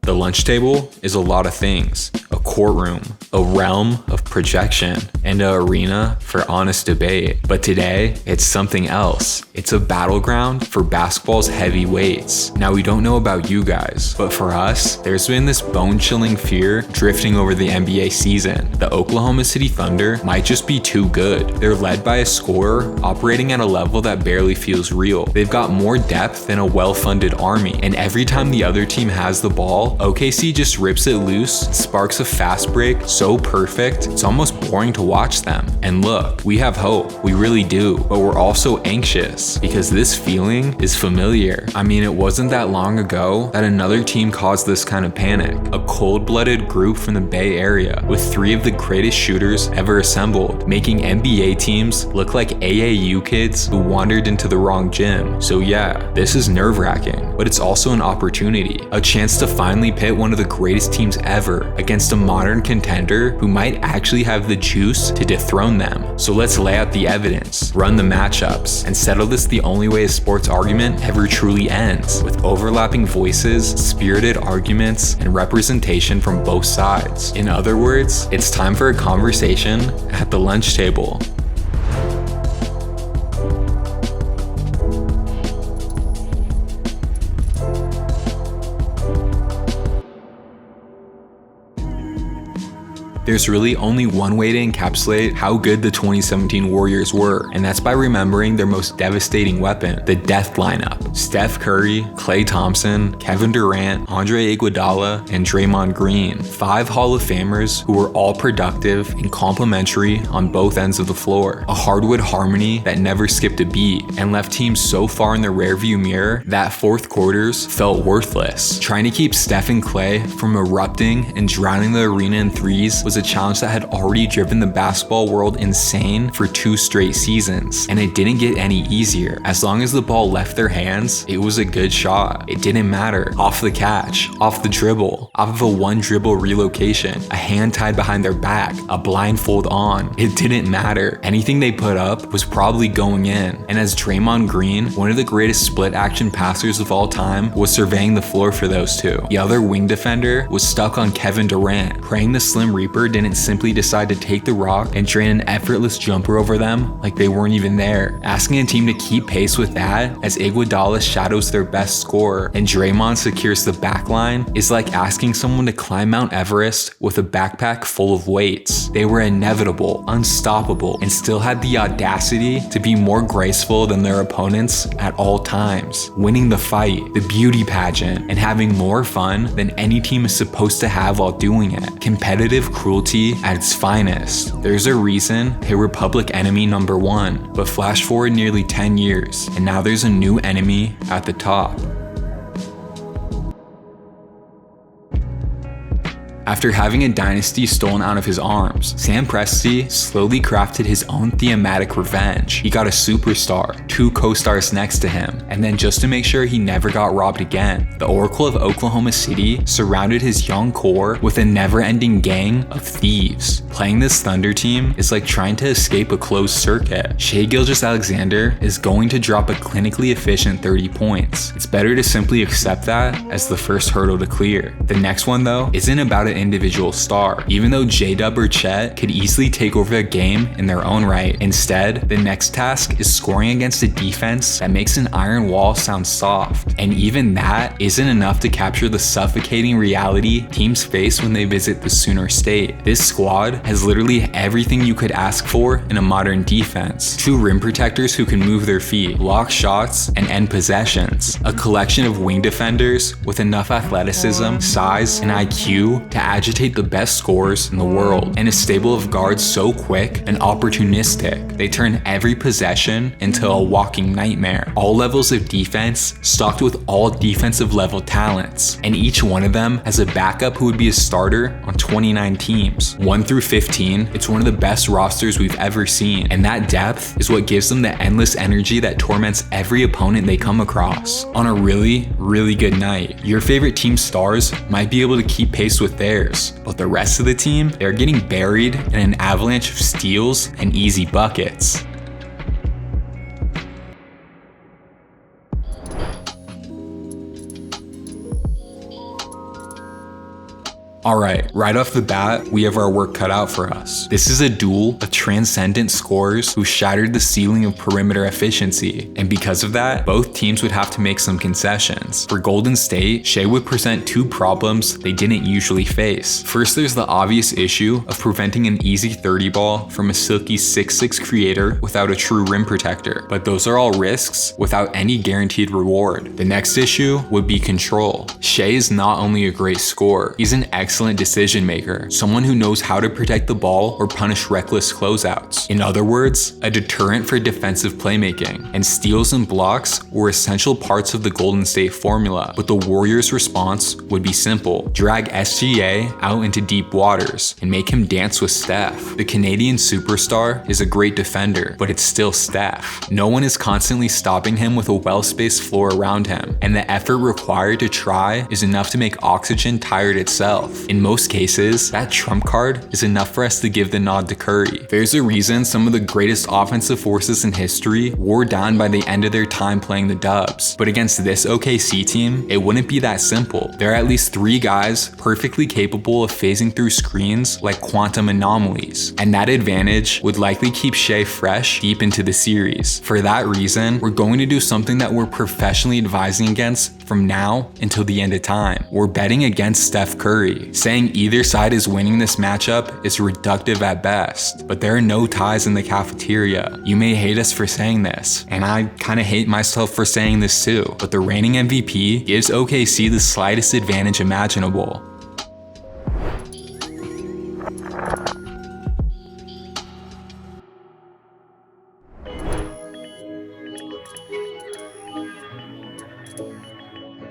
The lunch table is a lot of things: a courtroom, a realm of projection, and an arena for honest debate. But today, it's something else. It's a battleground for basketball's heavyweights. Now, we don't know about you guys, but for us, there's been this bone-chilling fear drifting over the NBA season. The Oklahoma City Thunder might just be too good. They're led by a scorer operating at a level that barely feels real. They've got more depth than a well-funded army, and every time the other team has the ball, OKC just rips it loose, sparks a fast break so perfect, it's almost boring to watch them. And look, we have hope, we really do, but we're also anxious because this feeling is familiar. I mean, it wasn't that long ago that another team caused this kind of panic. A cold-blooded group from the Bay Area with 3 of the greatest shooters ever assembled, making NBA teams look like AAU kids who wandered into the wrong gym. So yeah, this is nerve-wracking, but it's also an opportunity, a chance to finally pit one of the greatest teams ever against a modern contender who might actually have the juice to dethrone them. So let's lay out the evidence, run the matchups, and settle this the only way a sports argument ever truly ends, with overlapping voices, spirited arguments, and representation from both sides. In other words, it's time for a conversation at the lunch table. There's really only one way to encapsulate how good the 2017 Warriors were, and that's by remembering their most devastating weapon, the death lineup. Steph Curry, Klay Thompson, Kevin Durant, Andre Iguodala, and Draymond Green. 5 Hall of Famers who were all productive and complementary on both ends of the floor. A hardwood harmony that never skipped a beat and left teams so far in the rearview mirror that fourth quarters felt worthless. Trying to keep Steph and Klay from erupting and drowning the arena in threes was a challenge that had already driven the basketball world insane for 2 straight seasons, and it didn't get any easier. As long as the ball left their hands, it was a good shot. It didn't matter. Off the catch, off the dribble, off of a 1 dribble relocation, a hand tied behind their back, a blindfold on. It didn't matter. Anything they put up was probably going in. And as Draymond Green, one of the greatest split action passers of all time, was surveying the floor for those two, the other wing defender was stuck on Kevin Durant, praying the Slim Reaper didn't simply decide to take the rock and drain an effortless jumper over them like they weren't even there. Asking a team to keep pace with that as Iguodala shadows their best scorer and Draymond secures the backline is like asking someone to climb Mount Everest with a backpack full of weights. They were inevitable, unstoppable, and still had the audacity to be more graceful than their opponents at all times, winning the fight, the beauty pageant, and having more fun than any team is supposed to have while doing it. Competitive cruelty at its finest. There's a reason they were public enemy number 1, but flash forward nearly 10 years, and now there's a new enemy at the top. After having a dynasty stolen out of his arms, Sam Presti slowly crafted his own thematic revenge. He got a superstar, 2 co-stars next to him, and then just to make sure he never got robbed again, the Oracle of Oklahoma City surrounded his young core with a never-ending gang of thieves. Playing this Thunder team is like trying to escape a closed circuit. Shai Gilgeous-Alexander is going to drop a clinically efficient 30 points. It's better to simply accept that as the first hurdle to clear. The next one though isn't about an individual star, even though J-Dub or Chet could easily take over the game in their own right. Instead, the next task is scoring against a defense that makes an iron wall sound soft. And even that isn't enough to capture the suffocating reality teams face when they visit the Sooner State. This squad has literally everything you could ask for in a modern defense. 2 rim protectors who can move their feet, block shots, and end possessions. A collection of wing defenders with enough athleticism, size, and IQ to agitate the best scorers in the world, and a stable of guards so quick and opportunistic they turn every possession into a walking nightmare. All levels of defense stocked with all defensive level talents, and each one of them has a backup who would be a starter on 29 teams. 1 through 15, it's one of the best rosters we've ever seen, and that depth is what gives them the endless energy that torments every opponent they come across. On a really, really good night, your favorite team's stars might be able to keep pace with theirs, but the rest of the team, they're getting buried in an avalanche of steals and easy buckets. Alright, right off the bat, we have our work cut out for us. This is a duel of transcendent scorers who shattered the ceiling of perimeter efficiency, and because of that, both teams would have to make some concessions. For Golden State, Shai would present two problems they didn't usually face. First, there's the obvious issue of preventing an easy 30 ball from a silky 6'6" creator without a true rim protector, but those are all risks without any guaranteed reward. The next issue would be control. Shai is not only a great scorer, he's an excellent decision maker, someone who knows how to protect the ball or punish reckless closeouts. In other words, a deterrent for defensive playmaking, and steals and blocks were essential parts of the Golden State formula, but the Warriors' response would be simple: drag SGA out into deep waters and make him dance with Steph. The Canadian superstar is a great defender, but it's still Steph. No one is constantly stopping him with a well-spaced floor around him, and the effort required to try is enough to make Oxygen tired itself. In most cases, that trump card is enough for us to give the nod to Curry. There's a reason some of the greatest offensive forces in history wore down by the end of their time playing the Dubs. But against this OKC team, it wouldn't be that simple. There are at least 3 guys perfectly capable of phasing through screens like quantum anomalies, and that advantage would likely keep Shai fresh deep into the series. For that reason, we're going to do something that we're professionally advising against from now until the end of time. We're betting against Steph Curry. Saying either side is winning this matchup is reductive at best, but there are no ties in the cafeteria. You may hate us for saying this, and I kinda hate myself for saying this too, but the reigning MVP gives OKC the slightest advantage imaginable.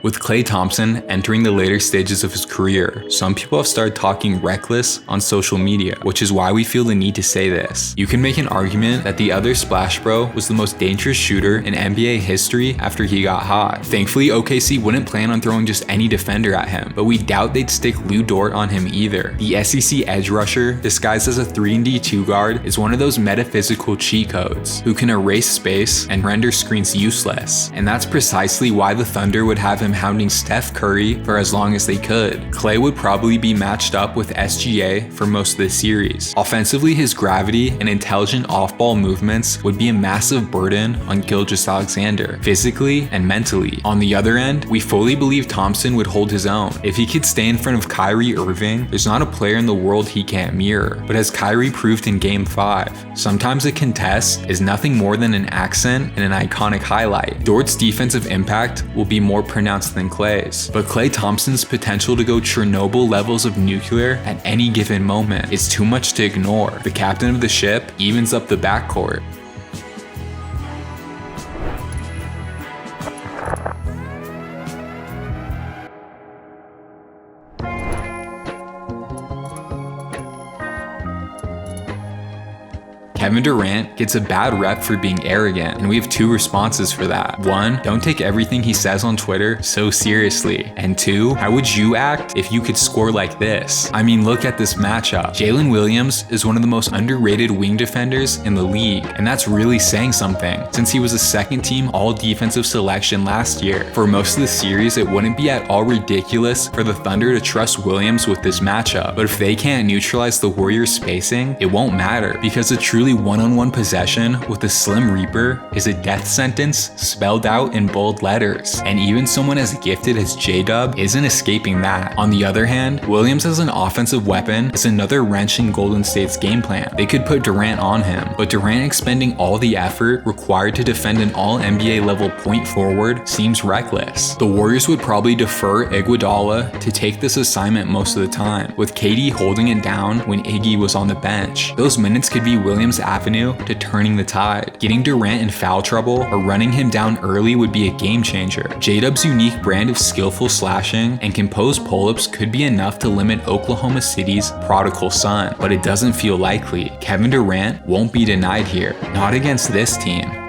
With Klay Thompson entering the later stages of his career, some people have started talking reckless on social media, which is why we feel the need to say this. You can make an argument that the other Splash Bro was the most dangerous shooter in NBA history after he got hot. Thankfully, OKC wouldn't plan on throwing just any defender at him, but we doubt they'd stick Lou Dort on him either. The SEC edge rusher, disguised as a 3-and-D2 guard, is one of those metaphysical cheat codes who can erase space and render screens useless, and that's precisely why the Thunder would have him hounding Steph Curry for as long as they could. Klay would probably be matched up with SGA for most of the series. Offensively, his gravity and intelligent off-ball movements would be a massive burden on Gilgeous-Alexander, physically and mentally. On the other end, we fully believe Thompson would hold his own. If he could stay in front of Kyrie Irving, there's not a player in the world he can't mirror. But as Kyrie proved in Game 5, sometimes a contest is nothing more than an accent and an iconic highlight. Dort's defensive impact will be more pronounced than Klay's, but Klay Thompson's potential to go Chernobyl levels of nuclear at any given moment is too much to ignore. The captain of the ship evens up the backcourt. Kevin Durant gets a bad rep for being arrogant, and we have 2 responses for that. 1, don't take everything he says on Twitter so seriously. And 2, how would you act if you could score like this? I mean, look at this matchup. Jalen Williams is one of the most underrated wing defenders in the league, and that's really saying something, since he was a second-team all-defensive selection last year. For most of the series, it wouldn't be at all ridiculous for the Thunder to trust Williams with this matchup, but if they can't neutralize the Warriors' spacing, it won't matter, because a truly one-on-one possession with a Slim Reaper is a death sentence spelled out in bold letters, and even someone as gifted as J-Dub isn't escaping that. On the other hand, Williams as an offensive weapon is another wrench in Golden State's game plan. They could put Durant on him, but Durant expending all the effort required to defend an all-NBA level point forward seems reckless. The Warriors would probably defer Iguodala to take this assignment most of the time, with KD holding it down when Iggy was on the bench. Those minutes could be Williams' avenue to turning the tide. Getting Durant in foul trouble or running him down early would be a game changer. J-Dub's unique brand of skillful slashing and composed pull-ups could be enough to limit Oklahoma City's prodigal son, but it doesn't feel likely. Kevin Durant won't be denied here, not against this team.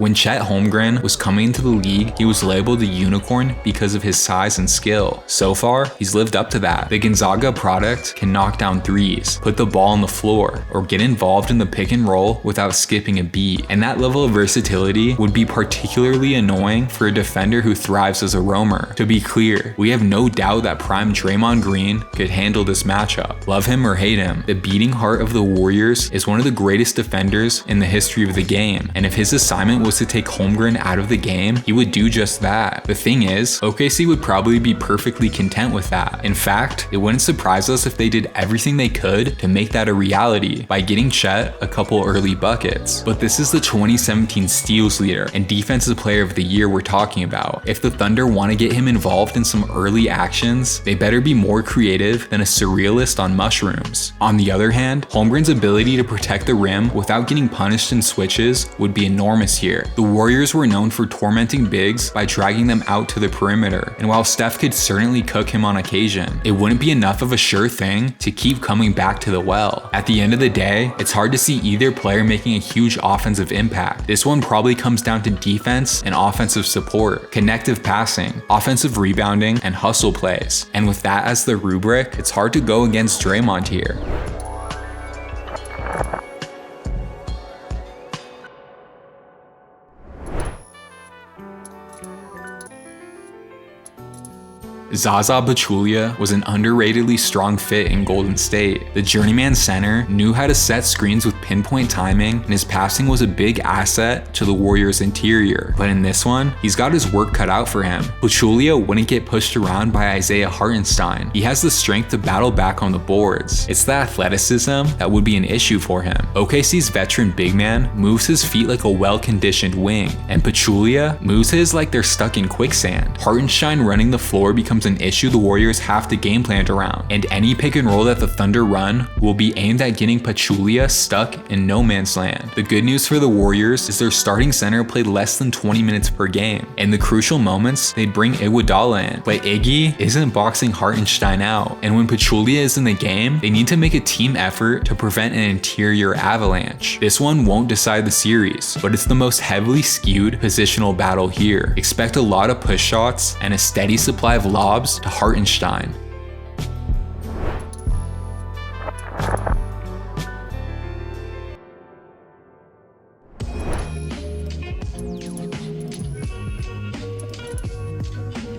When Chet Holmgren was coming into the league, he was labeled a unicorn because of his size and skill. So far, he's lived up to that. The Gonzaga product can knock down threes, put the ball on the floor, or get involved in the pick and roll without skipping a beat. And that level of versatility would be particularly annoying for a defender who thrives as a roamer. To be clear, we have no doubt that prime Draymond Green could handle this matchup. Love him or hate him, the beating heart of the Warriors is one of the greatest defenders in the history of the game. And if his assignment was to take Holmgren out of the game, he would do just that. The thing is, OKC would probably be perfectly content with that. In fact, it wouldn't surprise us if they did everything they could to make that a reality by getting Chet a couple early buckets. But this is the 2017 steals leader and defensive player of the year we're talking about. If the Thunder want to get him involved in some early actions, they better be more creative than a surrealist on mushrooms. On the other hand, Holmgren's ability to protect the rim without getting punished in switches would be enormous here. The Warriors were known for tormenting bigs by dragging them out to the perimeter, and while Steph could certainly cook him on occasion, it wouldn't be enough of a sure thing to keep coming back to the well. At the end of the day, it's hard to see either player making a huge offensive impact. This one probably comes down to defense and offensive support, connective passing, offensive rebounding, and hustle plays. And with that as the rubric, it's hard to go against Draymond here. Zaza Pachulia was an underratedly strong fit in Golden State. The journeyman center knew how to set screens with pinpoint timing, and his passing was a big asset to the Warriors' interior. But in this one, he's got his work cut out for him. Pachulia wouldn't get pushed around by Isaiah Hartenstein. He has the strength to battle back on the boards. It's the athleticism that would be an issue for him. OKC's veteran big man moves his feet like a well-conditioned wing, and Pachulia moves his like they're stuck in quicksand. Hartenstein running the floor becomes an issue the Warriors have to game plan around, and any pick and roll that the Thunder run will be aimed at getting Pachulia stuck in no man's land. The good news for the Warriors is their starting center played less than 20 minutes per game. In the crucial moments, they'd bring Iguodala in, but Iggy isn't boxing Hartenstein out, and when Pachulia is in the game, they need to make a team effort to prevent an interior avalanche. This one won't decide the series, but it's the most heavily skewed positional battle here. Expect a lot of push shots and a steady supply of lobs to Hartenstein.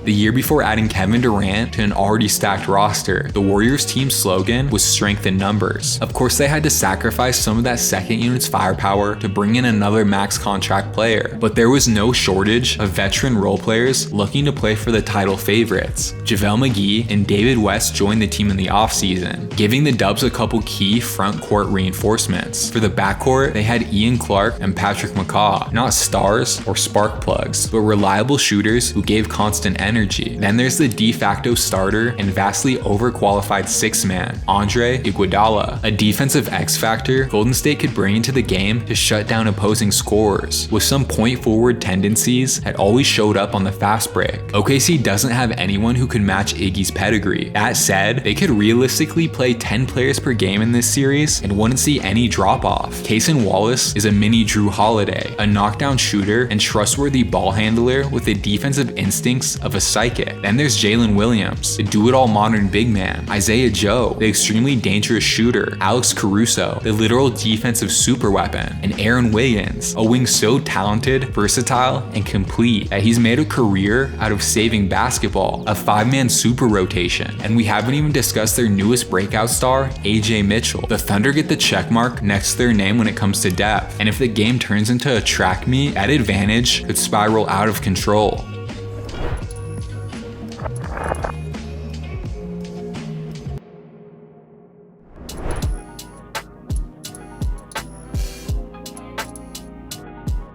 The year before adding Kevin Durant to an already stacked roster, the Warriors team's slogan was strength in numbers. Of course, they had to sacrifice some of that second unit's firepower to bring in another max contract player, but there was no shortage of veteran role players looking to play for the title favorites. JaVale McGee and David West joined the team in the offseason, giving the Dubs a couple key front court reinforcements. For the backcourt, they had Ian Clark and Patrick McCaw, not stars or spark plugs, but reliable shooters who gave constant energy. Then there's the de facto starter and vastly overqualified six-man, Andre Iguodala, a defensive X-factor Golden State could bring into the game to shut down opposing scorers, with some point-forward tendencies that always showed up on the fast break. OKC doesn't have anyone who could match Iggy's pedigree. That said, they could realistically play 10 players per game in this series and wouldn't see any drop-off. Cason Wallace is a mini Drew Holiday, a knockdown shooter and trustworthy ball handler with the defensive instincts of a psychic. Then there's Jalen Williams, the do-it-all modern big man, Isaiah Joe, the extremely dangerous shooter, Alex Caruso, the literal defensive superweapon, and Aaron Wiggins, a wing so talented, versatile, and complete that he's made a career out of saving basketball, a five-man super rotation. And we haven't even discussed their newest breakout star, AJ Mitchell. The Thunder get the checkmark next to their name when it comes to depth, and if the game turns into a track meet, that advantage could spiral out of control.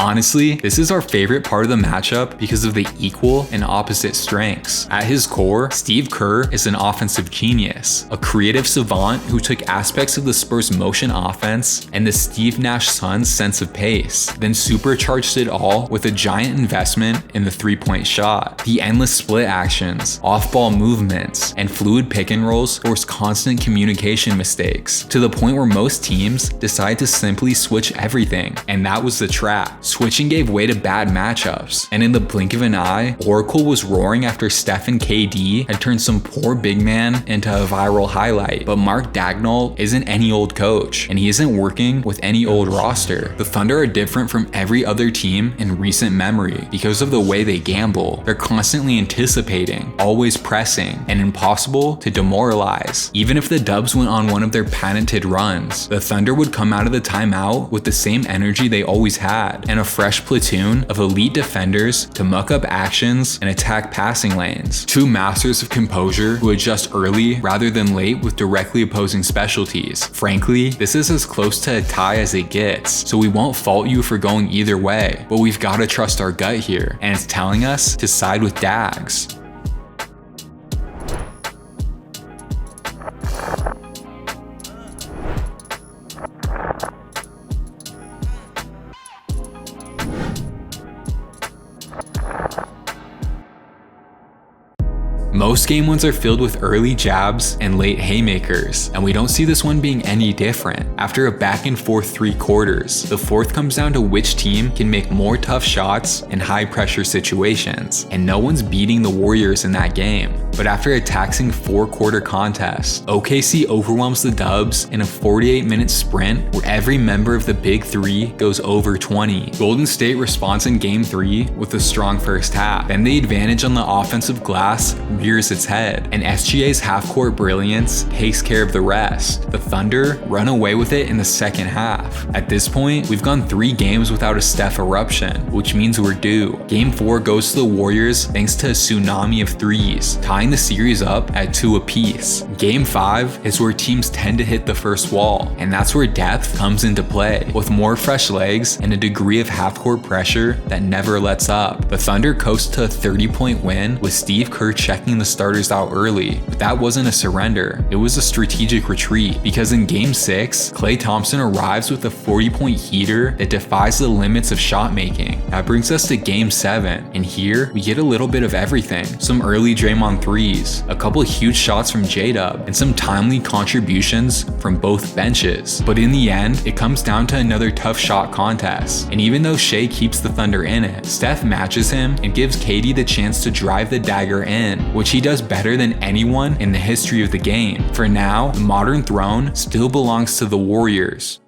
Honestly, this is our favorite part of the matchup because of the equal and opposite strengths. At his core, Steve Kerr is an offensive genius, a creative savant who took aspects of the Spurs' motion offense and the Steve Nash Suns' sense of pace, then supercharged it all with a giant investment in the three-point shot. The endless split actions, off-ball movements, and fluid pick and rolls forced constant communication mistakes, to the point where most teams decide to simply switch everything, and that was the trap. Switching gave way to bad matchups, and in the blink of an eye, Oracle was roaring after Steph and KD had turned some poor big man into a viral highlight. But Mark Daigneault isn't any old coach, and he isn't working with any old roster. The Thunder are different from every other team in recent memory because of the way they gamble. They're constantly anticipating, always pressing, and impossible to demoralize. Even if the Dubs went on one of their patented runs, the Thunder would come out of the timeout with the same energy they always had, and a fresh platoon of elite defenders to muck up actions and attack passing lanes. Two masters of composure who adjust early rather than late with directly opposing specialties. Frankly, this is as close to a tie as it gets, so we won't fault you for going either way, but we've got to trust our gut here, and it's telling us to side with Dags. Most game ones are filled with early jabs and late haymakers, and we don't see this one being any different. After a back and forth 3 quarters, the fourth comes down to which team can make more tough shots in high pressure situations, and no one's beating the Warriors in that game. But after a taxing 4-quarter contest, OKC overwhelms the Dubs in a 48-minute sprint where every member of the Big Three goes over 20. Golden State responds in Game 3 with a strong first half, then the advantage on the offensive glass rears its head, and SGA's half-court brilliance takes care of the rest. The Thunder run away with it in the second half. At this point, we've gone 3 games without a Steph eruption, which means we're due. Game 4 goes to the Warriors thanks to a tsunami of threes, tying the series up at 2 apiece. Game 5 is where teams tend to hit the first wall, and that's where depth comes into play. With more fresh legs and a degree of half-court pressure that never lets up, the Thunder coast to a 30-point win with Steve Kerr checking the starters out early. But that wasn't a surrender, it was a strategic retreat, because in Game 6, Klay Thompson arrives with a 40-point heater that defies the limits of shot making. That brings us to Game 7, and here we get a little bit of everything. Some early Draymond threes, a couple huge shots from J-Dub, and some timely contributions from both benches. But in the end, it comes down to another tough shot contest, and even though Shea keeps the Thunder in it, Steph matches him and gives KD the chance to drive the dagger in, which he does better than anyone in the history of the game. For now, the modern throne still belongs to the Warriors.